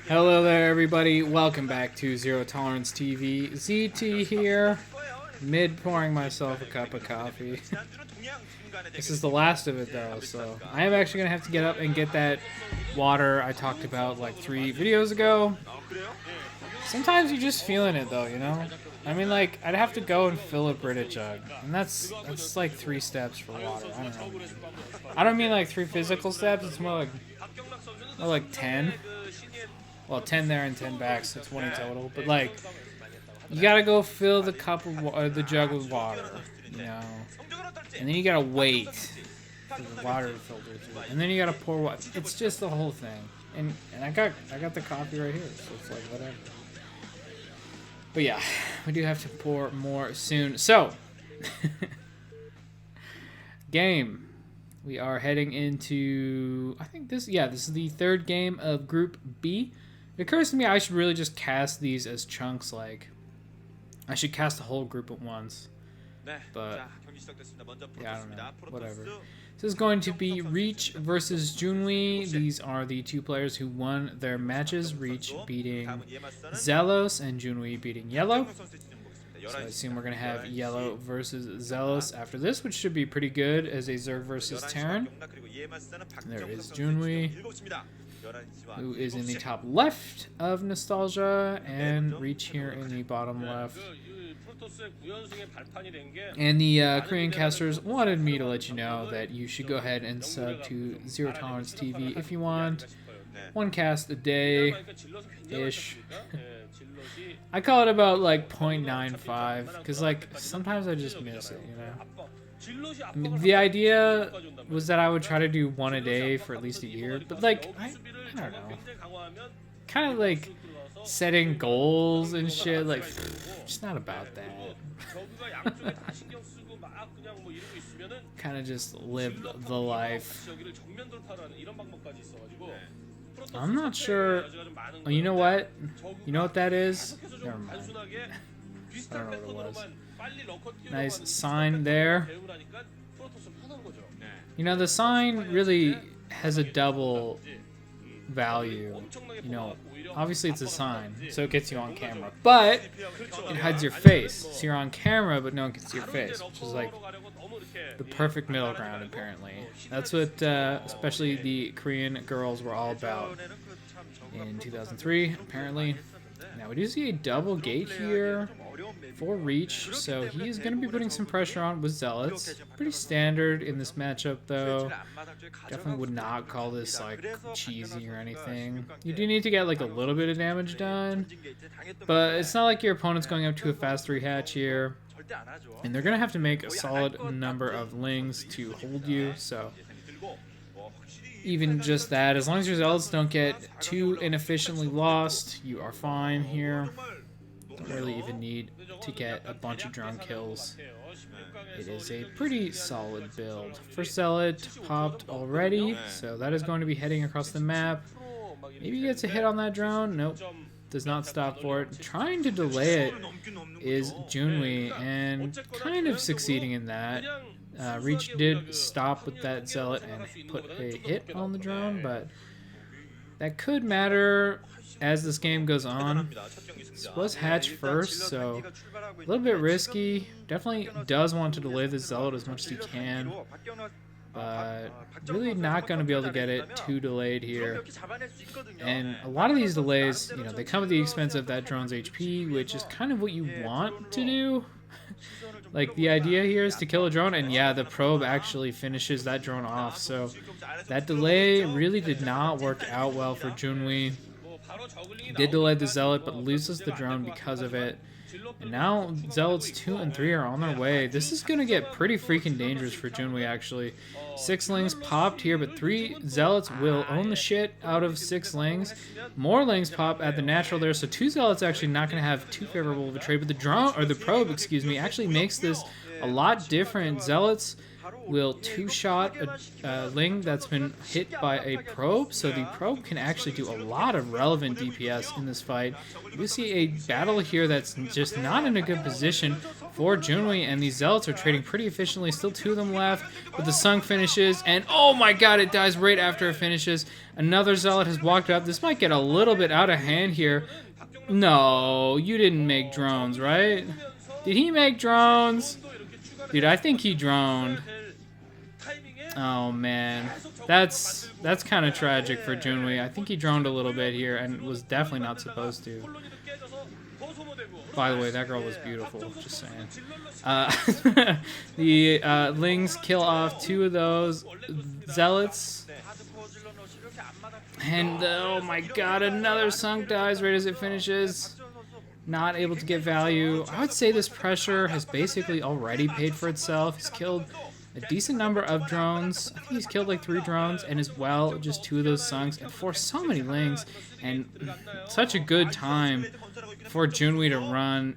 Hello there, everybody. Welcome back to Zero Tolerance TV. ZT here, mid pouring myself a cup of coffee. This is the last of it, though, so I am actually gonna have to get up and get that water I talked about like 3 videos ago. Sometimes you're just feeling it, though, you know. I mean, like, I'd have to go and fill a Brita jug, and that's like 3 steps for water. I don't know. I don't mean like 3 physical steps. It's more like 10. Well, 10 there and 10 back, so 20 total. But like, you gotta go fill the cup of the jug with water, you know, and then you gotta wait for the water to filter through, and then you gotta pour water. It's just the whole thing. And I got the coffee right here, so it's like whatever. But yeah, we do have to pour more soon. So, game. We are heading into, I think this is the 3rd game of Group B. It occurs to me I should really just cast these as chunks, like, I should cast the whole group at once. But, yeah, I don't know, whatever. This is going to be Reach versus Junwi. These are the 2 players who won their matches, Reach beating Zelos and Junwi beating Yellow. So I assume we're going to have Yellow versus Zealous after this, which should be pretty good as a Zerg versus Terran. There is Junwi, who is in the top left of Nostalgia, and Reach here in the bottom left. And the Korean casters wanted me to let you know that you should go ahead and sub to Zero Tolerance TV if you want. 1 cast a day-ish. I call it about like 0.95 because like sometimes I just miss it, you know. I mean, the idea was that I would try to do 1 a day for at least a year, but like I don't know, kind of like setting goals and shit, like it's not about that. Kind of just live the life. I'm not sure. Oh, you know what? You know what that is? Never mind. I don't know what it was. Nice sign there. You know, the sign really has a double value. You know, obviously it's a sign, so it gets you on camera. But it hides your face. So you're on camera, but no one can see your face, which is like the perfect middle ground, apparently. That's what especially the Korean girls were all about in 2003, apparently. Now we do see a double gate here for Reach, so he's going to be putting some pressure on with Zealots. Pretty standard in this matchup, though. Definitely would not call this like cheesy or anything. You do need to get like a little bit of damage done, but it's not like your opponent's going up to a fast 3 hatch here. And they're going to have to make a solid number of lings to hold you, so even just that, as long as your zealots don't get too inefficiently lost, you are fine here. Don't really even need to get a bunch of drone kills. It is a pretty solid build. First zealot popped already, so that is going to be heading across the map. Maybe he gets a hit on that drone. Nope. Does not stop for it. Trying to delay it is Junwi, and kind of succeeding in that. Reach did stop with that zealot and put a hit on the drone, but that could matter as this game goes on. This was hatch first, so a little bit risky. Definitely does want to delay the zealot as much as he can, but really not going to be able to get it too delayed here. And a lot of these delays, you know, they come at the expense of that drone's HP, which is kind of what you want to do. Like, the idea here is to kill a drone, and yeah, the probe actually finishes that drone off, so that delay really did not work out well for Junwi. He did delay the zealot, but loses the drone because of it. And now zealots 2 and 3 are on their way. This is going to get pretty freaking dangerous for Junwi, actually. 6 lings popped here, but 3 zealots will own the shit out of 6 lings. More lings pop at the natural there, so 2 zealots actually not going to have too favorable of a trade. But the drone, or the probe, excuse me, actually makes this a lot different. Zealots will two-shot a Ling that's been hit by a probe, so the probe can actually do a lot of relevant DPS in this fight. You see a battle here that's just not in a good position for Junwi, and these Zealots are trading pretty efficiently. Still 2 of them left, but the Sunk finishes, and oh my god, it dies right after it finishes. Another Zealot has walked up. This might get a little bit out of hand here. No, you didn't make drones, right? Did he make drones? Dude, I think he droned. Oh man, that's kind of tragic for Junwi. I think he droned a little bit here and was definitely not supposed to. By the way, that girl was beautiful, just saying. The Lings kill off 2 of those Zealots. And oh my god, another Sunk dies right as it finishes. Not able to get value. I would say this pressure has basically already paid for itself. He's killed a decent number of drones. I think he's killed like 3 drones, and as well just 2 of those Sunks, and for so many Lings, and such a good time for Junwi to run,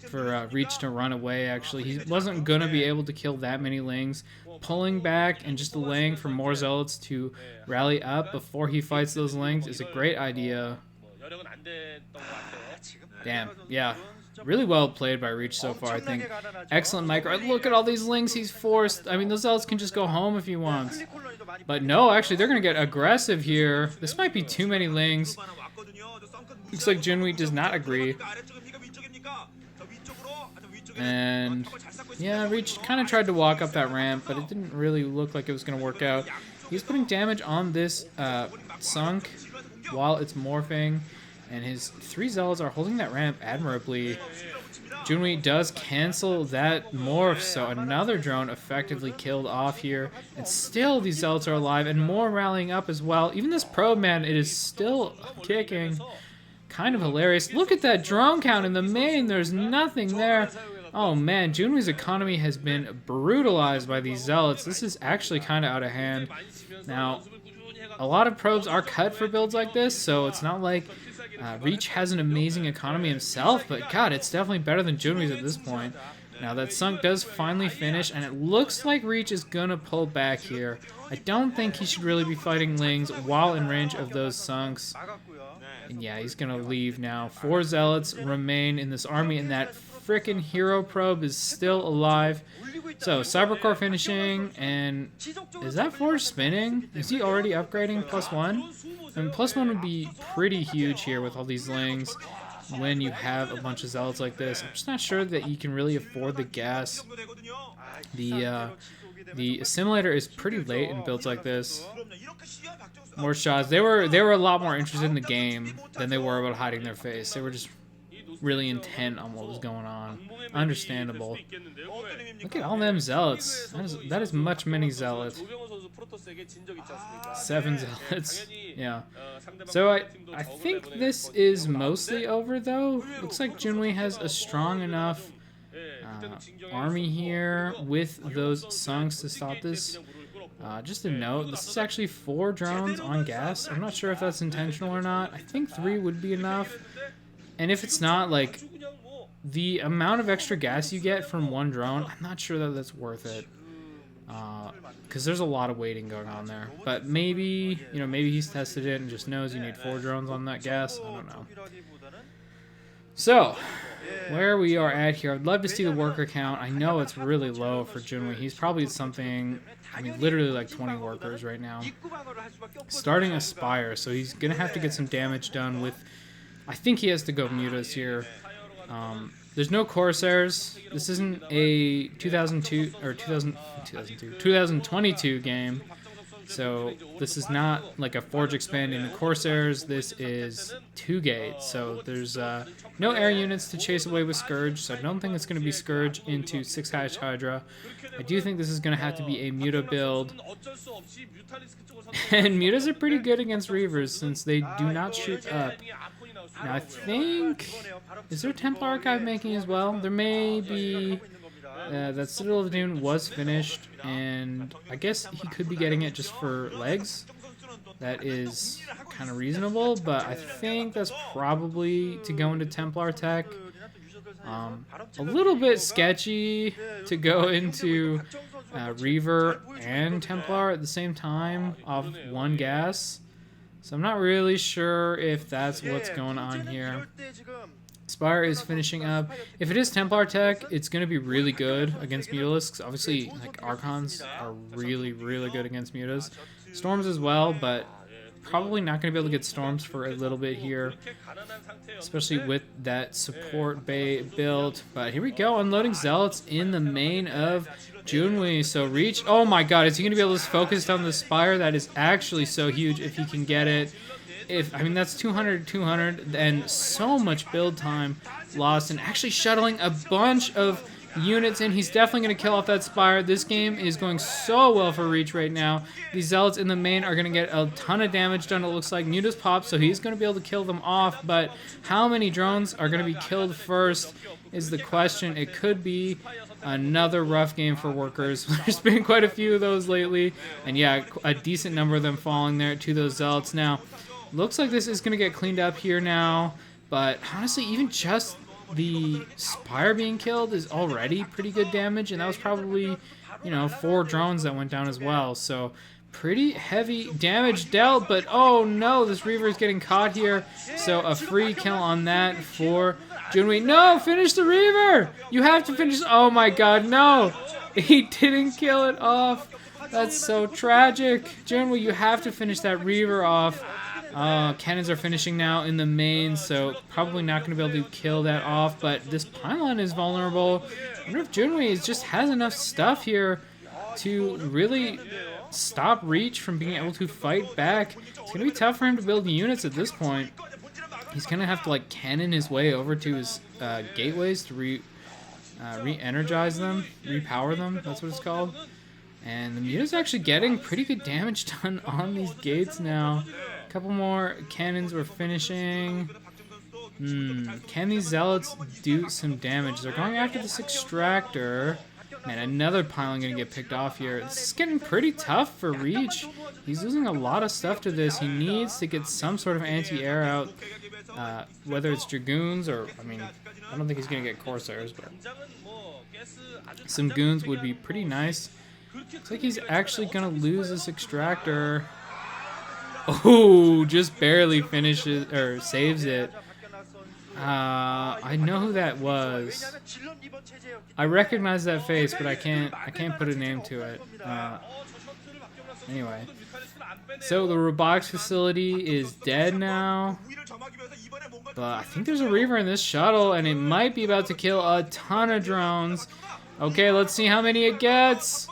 for Reach to run away, actually. He wasn't going to be able to kill that many Lings. Pulling back and just delaying for more Zealots to rally up before he fights those Lings is a great idea. Damn, yeah. Really well played by Reach so far, I think. Excellent micro. Look at all these Lings he's forced. I mean, those Zealots can just go home if he wants. But no, actually, they're going to get aggressive here. This might be too many Lings. Looks like Junwi does not agree. And yeah, Reach kind of tried to walk up that ramp, but it didn't really look like it was going to work out. He's putting damage on this Sunk while it's morphing, and his 3 Zealots are holding that ramp admirably. Junwi does cancel that morph, so another drone effectively killed off here. And still these Zealots are alive, and more rallying up as well. Even this probe, man, it is still kicking. Kind of hilarious. Look at that drone count in the main. There's nothing there. Oh man, Junwi's economy has been brutalized by these Zealots. This is actually kind of out of hand. Now, a lot of probes are cut for builds like this, so it's not like Reach has an amazing economy himself, but god, it's definitely better than Junwi's at this point. Now that Sunk does finally finish, and it looks like Reach is gonna pull back here. I don't think he should really be fighting Lings while in range of those Sunks. And yeah, he's gonna leave now. 4 Zealots remain in this army, and that frickin' hero probe is still alive. So, Cybercore finishing, and is that Forge spinning? Is he already upgrading +1? I mean, +1 would be pretty huge here with all these Lings when you have a bunch of Zealots like this. I'm just not sure that you can really afford the gas. The assimilator is pretty late in builds like this. More shots. They were a lot more interested in the game than they were about hiding their face. They were just really intent on what was going on. Understandable. Look at all them Zealots. That is much many Zealots. 7 Zealots. Yeah. So I think this is mostly over though. Looks like Junwi has a strong enough army here with those Sunks to stop this. Just a note, this is actually 4 drones on gas. I'm not sure if that's intentional or not. I think 3 would be enough. And if it's not, like, the amount of extra gas you get from 1 drone, I'm not sure that that's worth it. Because there's a lot of waiting going on there. But maybe, you know, maybe he's tested it and just knows you need 4 drones on that gas. I don't know. So, where we are at here, I'd love to see the worker count. I know it's really low for Junwi. He's probably something, I mean, literally like 20 workers right now. Starting a Spire, so he's going to have to get some damage done with... I think he has to go Mutas here. There's no Corsairs. This isn't a 2022 game. So this is not like a Forge expand into Corsairs. This is 2 gates. So there's no air units to chase away with Scourge. So I don't think it's going to be Scourge into 6-Hash Hydra. I do think this is going to have to be a Muta build. And Mutas are pretty good against Reavers since they do not shoot up. Now I think... Is there Templar Archive making as well? There may be... that Citadel of Doom was finished, and I guess he could be getting it just for legs. That is kind of reasonable, but I think that's probably to go into Templar tech. A little bit sketchy to go into Reaver and Templar at the same time off one gas. So I'm not really sure if that's what's going on here. Spire is finishing up. If it is Templar tech, it's going to be really good against Mutalisks. Obviously, like, Archons are really, really good against Mutas. Storms as well, but probably not going to be able to get Storms for a little bit here, especially with that support build. But here we go, unloading Zealots in the main of Junwi. So Reach, oh my god, is he going to be able to focus on the Spire? That is actually so huge if he can get it. I mean, that's 200, and so much build time lost, and actually shuttling a bunch of units in. He's definitely going to kill off that Spire. This game is going so well for Reach right now. These Zealots in the main are going to get a ton of damage done, it looks like. Mutas pop, so he's going to be able to kill them off, but how many drones are going to be killed first is the question. It could be another rough game for Workers. There's been quite a few of those lately, and yeah, a decent number of them falling there to those Zealots. Now, looks like this is going to get cleaned up here now, but honestly, even just the Spire being killed is already pretty good damage, and that was probably, you know, 4 drones that went down as well, so pretty heavy damage dealt. But oh no, this Reaver is getting caught here, so a free kill on that for Junwi. No, finish the Reaver! You have to finish. Oh my god, no! He didn't kill it off. That's so tragic. Junwi, you have to finish that Reaver off. Cannons are finishing now in the main, so probably not going to be able to kill that off, but this pylon is vulnerable. I wonder if Junwi just has enough stuff here to really stop Reach from being able to fight back. It's going to be tough for him to build units at this point. He's going to have to, like, cannon his way over to his gateways to re-energize them, repower them, that's what it's called. And the Muta's actually getting pretty good damage done on these gates now. A couple more cannons were finishing. Can these Zealots do some damage? They're going after this Extractor. Man, another pylon gonna get picked off here. This is getting pretty tough for Reach. He's losing a lot of stuff to this. He needs to get some sort of anti-air out. Whether it's Dragoons or, I mean, I don't think he's gonna get Corsairs, but some Goons would be pretty nice. Looks like he's actually gonna lose this Extractor. Oh, just barely finishes or saves it. I know who that was. I recognize that face, but I can't put a name to it. Anyway, so the robotics facility is dead now, but I think there's a Reaver in this shuttle, and it might be about to kill a ton of drones. Okay, let's see how many it gets.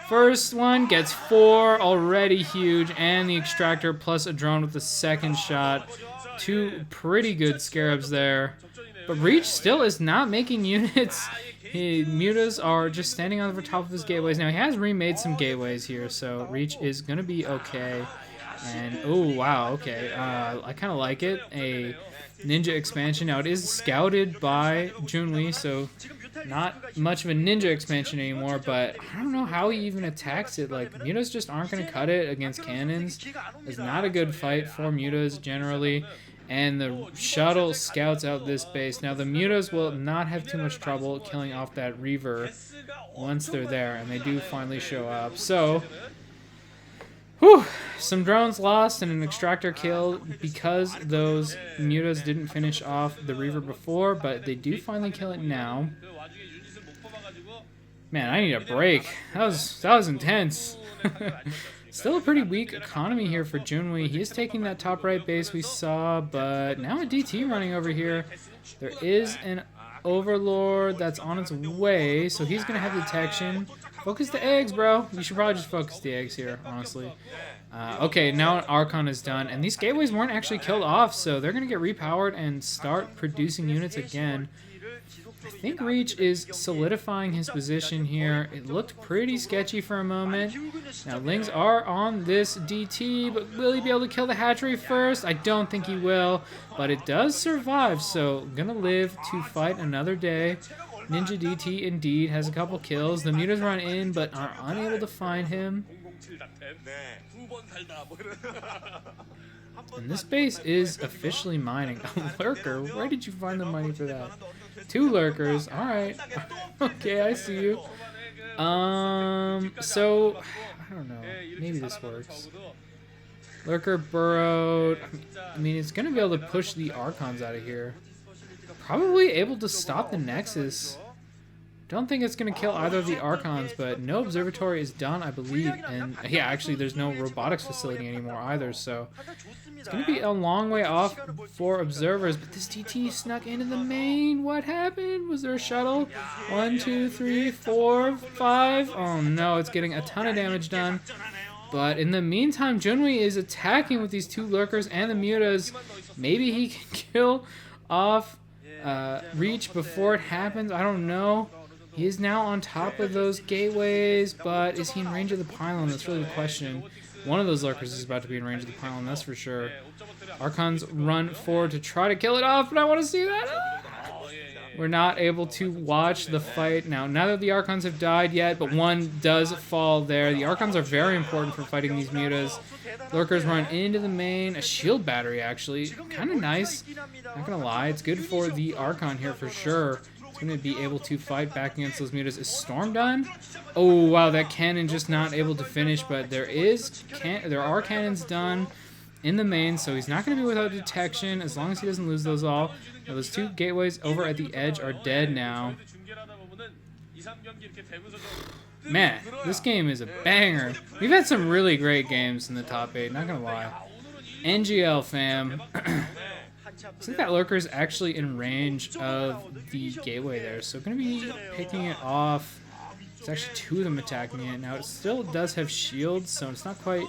First one gets 4, already huge, and the Extractor plus a drone with the second shot. 2 pretty good Scarabs there. But Reach still is not making units. His Mutas are just standing on the top of his gateways. Now, he has remade some gateways here, so Reach is going to be okay. And, oh, wow, okay. I kind of like it. A ninja expansion. Now, it is scouted by Junwi, so not much of a ninja expansion anymore, but I don't know how he even attacks it. Like, Mutas just aren't going to cut it against cannons. It's not a good fight for Mutas generally, and the shuttle scouts out this base. Now, the Mutas will not have too much trouble killing off that Reaver once they're there, and they do finally show up. So, whew, some drones lost and an Extractor killed because those Mutas didn't finish off the Reaver before, but they do finally kill it now. Man, I need a break. That was intense. Still a pretty weak economy here for Junwi. He is taking that top right base we saw, but now a DT running over here. There is an Overlord that's on its way, so he's going to have detection. Focus the eggs, bro. You should probably just focus the eggs here, honestly. Okay, now an Archon is done, and these gateways weren't actually killed off, so they're going to get repowered and start producing units again. I think Reach is solidifying his position here. It looked pretty sketchy for a moment. Now, Lings are on this DT, but will he be able to kill the hatchery first? I don't think he will, but it does survive, so gonna live to fight another day. Ninja DT indeed has a couple kills. The Mutas run in, but are unable to find him. And this base is officially mining. A lurker? Where did you find the money for that? 2 lurkers. Alright. Okay, I see you. So, I don't know. Maybe this works. Lurker burrowed. I mean, it's going to be able to push the Archons out of here. Probably able to stop the Nexus. Don't think it's going to kill either of the Archons, but no observatory is done, I believe. And yeah, actually, there's no robotics facility anymore either, so it's going to be a long way off for observers. But this DT snuck into the main. What happened? Was there a shuttle? 1, 2, 3, 4, 5. Oh no, it's getting a ton of damage done. But in the meantime, Junwi is attacking with these 2 lurkers and the mutas. Maybe he can kill off Reach before it happens. I don't know. He is now on top of those gateways, but is he in range of the pylon? That's really the question. One of those lurkers is about to be in range of the pylon, that's for sure. Archons run forward to try to kill it off, but I want to see that. We're not able to watch the fight. Now, neither of the Archons have died yet, but one does fall there. The Archons are very important for fighting these mutas. Lurkers run into the main. A shield battery, actually. Kind of nice. Not going to lie. It's good for the Archon here for sure. It's going to be able to fight back against those mutas. Is Storm done? Oh, wow. That cannon just not able to finish, but there are cannons done in the main, so he's not going to be without detection as long as he doesn't lose those all. Now, those 2 gateways over at the edge are dead now. Man, this game is a banger. We've had some really great games in the top 8, not going to lie. NGL, fam. I think that lurker is actually in range of the gateway there, so going to be picking it off. It's actually 2 of them attacking it. Now, it still does have shields, so it's not quite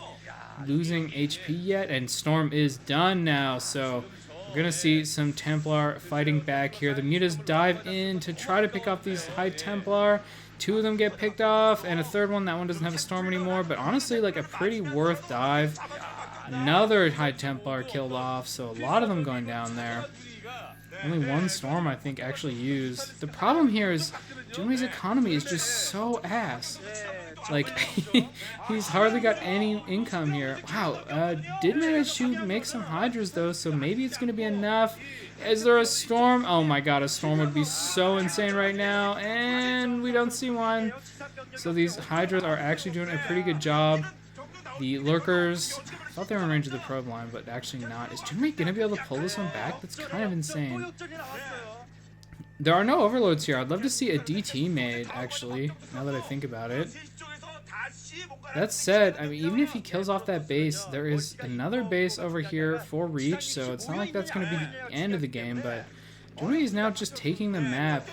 losing HP yet, and Storm is done now, so we're gonna see some Templar fighting back here. The mutas dive in to try to pick off these High Templar. 2 of them get picked off, and a 3rd one. That one doesn't have a Storm anymore, but honestly, like a pretty worth dive. Another High Templar killed off, so a lot of them going down there. Only 1 Storm, I think, actually used. The problem here is Junwi's economy is just so ass. Like, he's hardly got any income here. Wow, did manage to make some Hydras, though, so maybe it's going to be enough. Is there a Storm? Oh my god, a Storm would be so insane right now, and we don't see one. So these Hydras are actually doing a pretty good job. The Lurkers, I thought they were in range of the probe line, but actually not. Is Junwi going to be able to pull this one back? That's kind of insane. There are no overloads here. I'd love to see a DT made, actually, now that I think about it. That said, I mean, even if he kills off that base, there is another base over here for Reach, so it's not like that's going to be the end of the game, but Junwi is now just taking the map.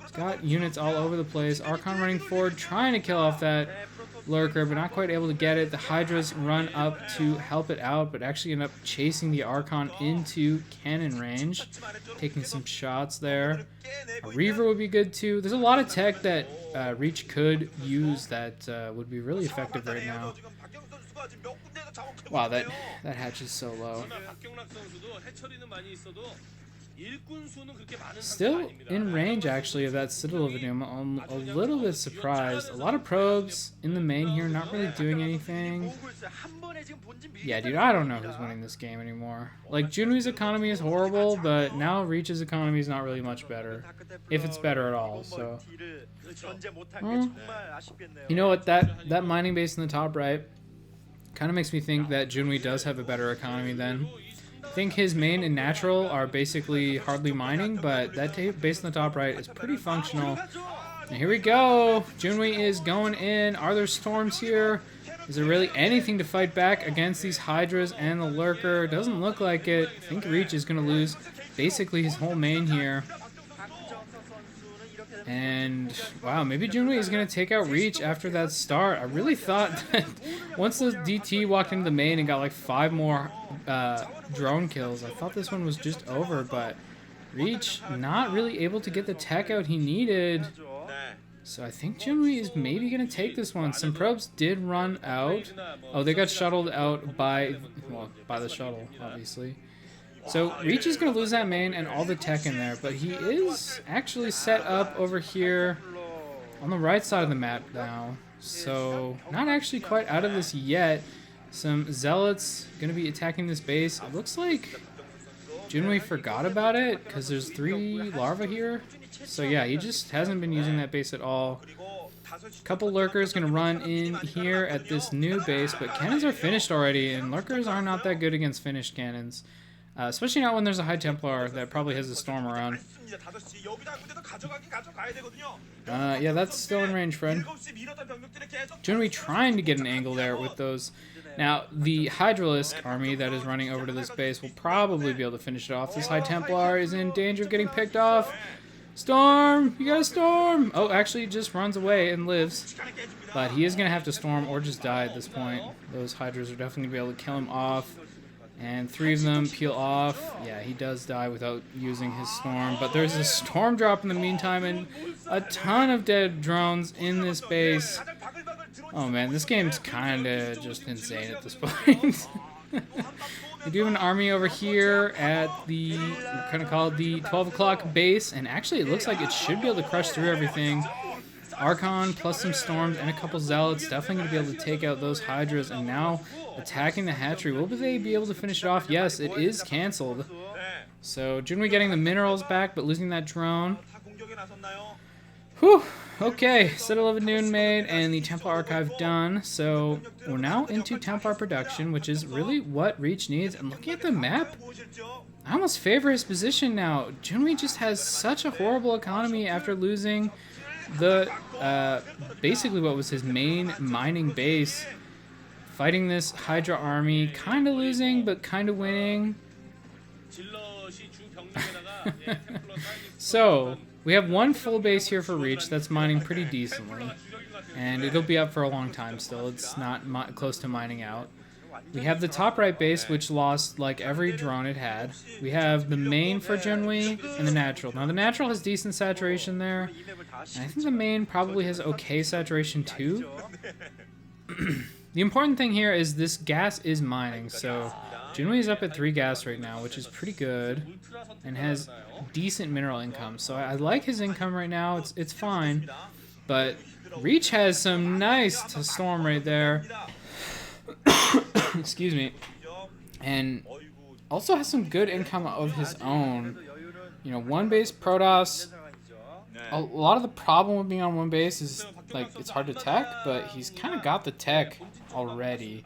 He's got units all over the place. Archon running forward, trying to kill off that Lurker, but not quite able to get it. The Hydras run up to help it out, but actually end up chasing the Archon into cannon range, taking some shots there. A Reaver would be good too. There's a lot of tech that Reach could use that would be really effective right now. Wow, that hatch is so low. Still in range, actually, of that Citadel of Doom. I'm a little bit surprised. A lot of probes in the main here, not really doing anything. Yeah, dude, I don't know who's winning this game anymore. Like, Junwi's economy is horrible, but now Reach's economy is not really much better. If it's better at all, so. Well, you know what, that mining base in the top right kind of makes me think that Junwi does have a better economy then. I think his main and natural are basically hardly mining, but that base in the top right is pretty functional. And here we go. Junwi is going in. Are there storms here? Is there really anything to fight back against these Hydras and the Lurker? Doesn't look like it. I think Reach is going to lose basically his whole main here. And, wow, maybe Junwi is going to take out Reach after that start. I really thought that once the DT walked into the main and got like 5 more drone kills, I thought this one was just over, but Reach not really able to get the tech out he needed. So I think Junwi is maybe going to take this one. Some probes did run out. Oh, they got shuttled out by the shuttle, obviously. So Reach is going to lose that main and all the tech in there, but he is actually set up over here on the right side of the map now. So not actually quite out of this yet. Some Zealots going to be attacking this base. It looks like Junwi forgot about it because there's 3 larvae here. So yeah, he just hasn't been using that base at all. Couple lurkers going to run in here at this new base, but cannons are finished already, and lurkers are not that good against finished cannons. Especially not when there's a High Templar that probably has a storm around. Yeah, that's still in range, friend. Junwi trying to get an angle there with those. Now, the Hydralisk army that is running over to this base will probably be able to finish it off. This High Templar is in danger of getting picked off. Storm! You got a storm! Oh, actually, just runs away and lives. But he is going to have to storm or just die at this point. Those Hydras are definitely going to be able to kill him off. And 3 of them peel off. Yeah, he does die without using his storm. But there's a storm drop in the meantime and a ton of dead drones in this base. Oh man, this game's kind of just insane at this point. We do have an army over here at the, we're going to call it the 12 o'clock base. And actually, it looks like it should be able to crush through everything. Archon plus some storms and a couple zealots definitely going to be able to take out those hydras, and now attacking the hatchery. Will they be able to finish it off? Yes, it is canceled. So Junwi getting the minerals back, but losing that drone. Whew. Okay, Citadel of Noon made and the Templar Archive done. So we're now into Templar production, which is really what Reach needs. And looking at the map, I almost favor his position now. Junwi just has such a horrible economy after losing the basically what was his main mining base. Fighting this Hydra army, kind of losing but kind of winning. So we have one full base here for Reach that's mining pretty decently, and it'll be up for a long time still. It's not close to mining out. We have the top right base, which lost like every drone it had. We have the main for Junwi and the natural. Now the natural has decent saturation there, and I think the main probably has okay saturation too. The important thing here is this gas is mining, so Junwi is up at 3 gas right now, which is pretty good, and has decent mineral income. So I like his income right now. It's fine, but Reach has some nice storm right there. Excuse me. And also has some good income of his own. You know, one base Protoss. A lot of the problem with being on one base is like it's hard to tech, but he's kind of got the tech already.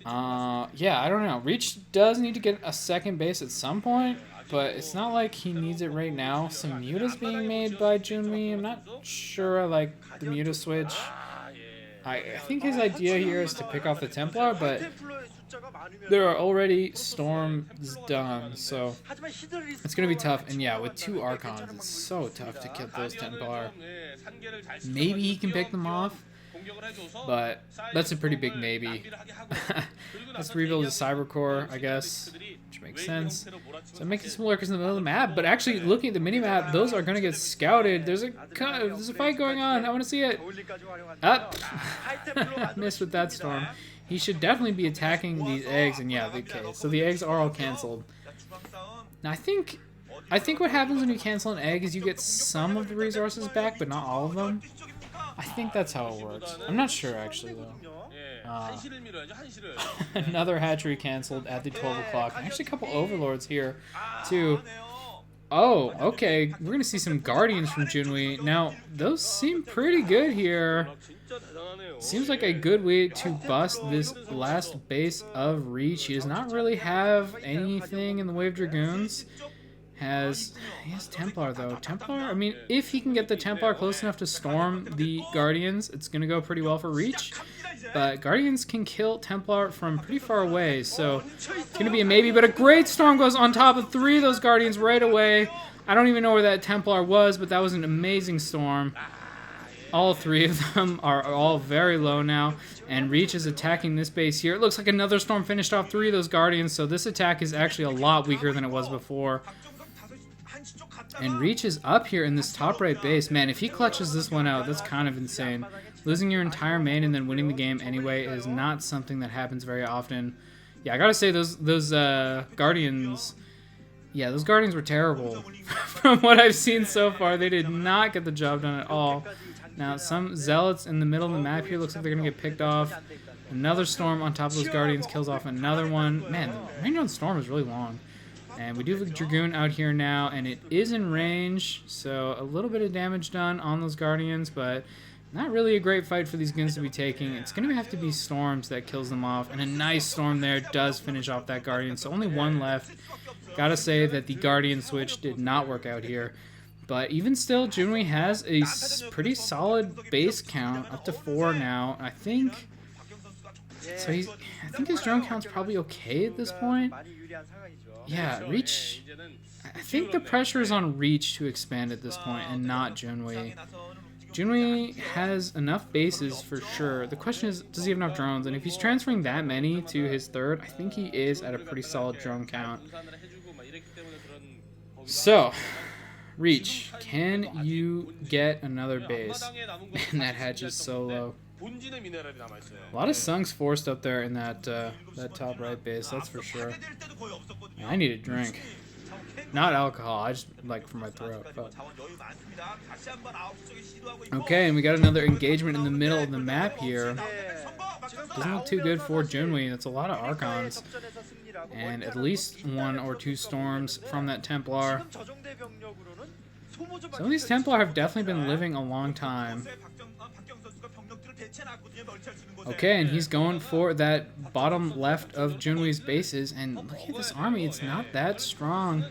Yeah, I don't know. Reach does need to get a second base at some point, but it's not like he needs it right now. Some Muta's being made by Junwi. I'm not sure I like the Muta switch. I think his idea here is to pick off the Templar, but there are already storms done, so it's going to be tough. And yeah, with 2 Archons, it's so tough to kill those Templar. Maybe he can pick them off, but that's a pretty big maybe. Let's rebuild the Cyber Core, I guess, which makes sense. So I'm making some lurkers in the middle of the map, but actually looking at the mini-map, those are going to get scouted. There's a fight going on. I want to see it. Up. Missed with that storm. He should definitely be attacking these eggs, and yeah, okay. So the eggs are all canceled. Now I think what happens when you cancel an egg is you get some of the resources back, but not all of them. I think that's how it works. I'm not sure actually though. Another hatchery canceled at the 12 o'clock. And actually a couple overlords here too. Oh, okay. We're going to see some guardians from Junwi. Now, those seem pretty good here. Seems like a good way to bust this last base of Reach. He does not really have anything in the way of Dragoons. He has Templar though. Templar, I mean, if he can get the Templar close enough to storm the Guardians, it's going to go pretty well for Reach. But Guardians can kill Templar from pretty far away, so it's going to be a maybe. But a great storm goes on top of 3 of those Guardians right away. I don't even know where that Templar was, but that was an amazing storm. All 3 of them are all very low now, and Reach is attacking this base here. It looks like another storm finished off 3 of those Guardians, so this attack is actually a lot weaker than it was before. And Reach is up here in this top right base. Man, if he clutches this one out, that's kind of insane. Losing your entire main and then winning the game anyway is not something that happens very often. Yeah, I gotta say, those Guardians... Yeah, those Guardians were terrible. From what I've seen so far, they did not get the job done at all. Now, some Zealots in the middle of the map here looks like they're going to get picked off. Another storm on top of those Guardians kills off another one. Man, the range on the storm is really long. And we do have a Dragoon out here now, and it is in range, so a little bit of damage done on those Guardians, but not really a great fight for these Goons to be taking. It's going to have to be Storms that kills them off, and a nice Storm there does finish off that Guardian, so only one left. Gotta say that the Guardian switch did not work out here. But even still, Junwi has a pretty solid base count, up to 4 now. I think his drone count's probably okay at this point. Yeah, Reach. I think the pressure is on Reach to expand at this point, and not Junwi. Junwi has enough bases for sure. The question is, does he have enough drones? And if he's transferring that many to his third, I think he is at a pretty solid drone count. So, Reach, can you get another base? And that hatch is so low. A lot of Sunks forced up there in that top right base, that's for sure. Man, I need a drink. Not alcohol, I just like for my throat. But. Okay, and we got another engagement in the middle of the map here. Doesn't look too good for Junwi. That's a lot of Archons. And at least 1 or 2 storms from that Templar. Some of these Templar have definitely been living a long time. Okay, and he's going for that bottom left of Junwi's bases. And look at this army, it's not that strong.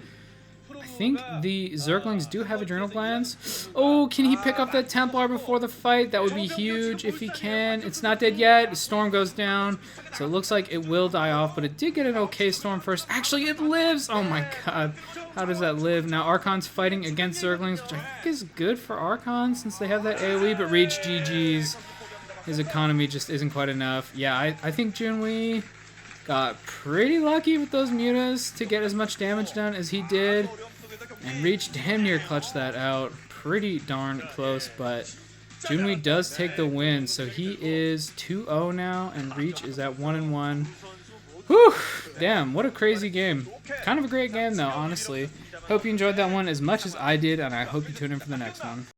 I think the Zerglings do have adrenal glands. Oh, can he pick up that Templar before the fight? That would be huge if he can. It's not dead yet. The storm goes down. So it looks like it will die off, but it did get an okay storm first. Actually, it lives! Oh my god. How does that live? Now Archons fighting against Zerglings, which I think is good for Archons since they have that AoE, but Reach GG's. His economy just isn't quite enough. Yeah, I think Junwi got pretty lucky with those mutas to get as much damage done as he did. And Reach damn near clutched that out. Pretty darn close, but Junwi does take the win. So he is 2-0 now, and Reach is at 1-1. Whew! Damn, what a crazy game. Kind of a great game, though, honestly. Hope you enjoyed that one as much as I did, and I hope you tune in for the next one.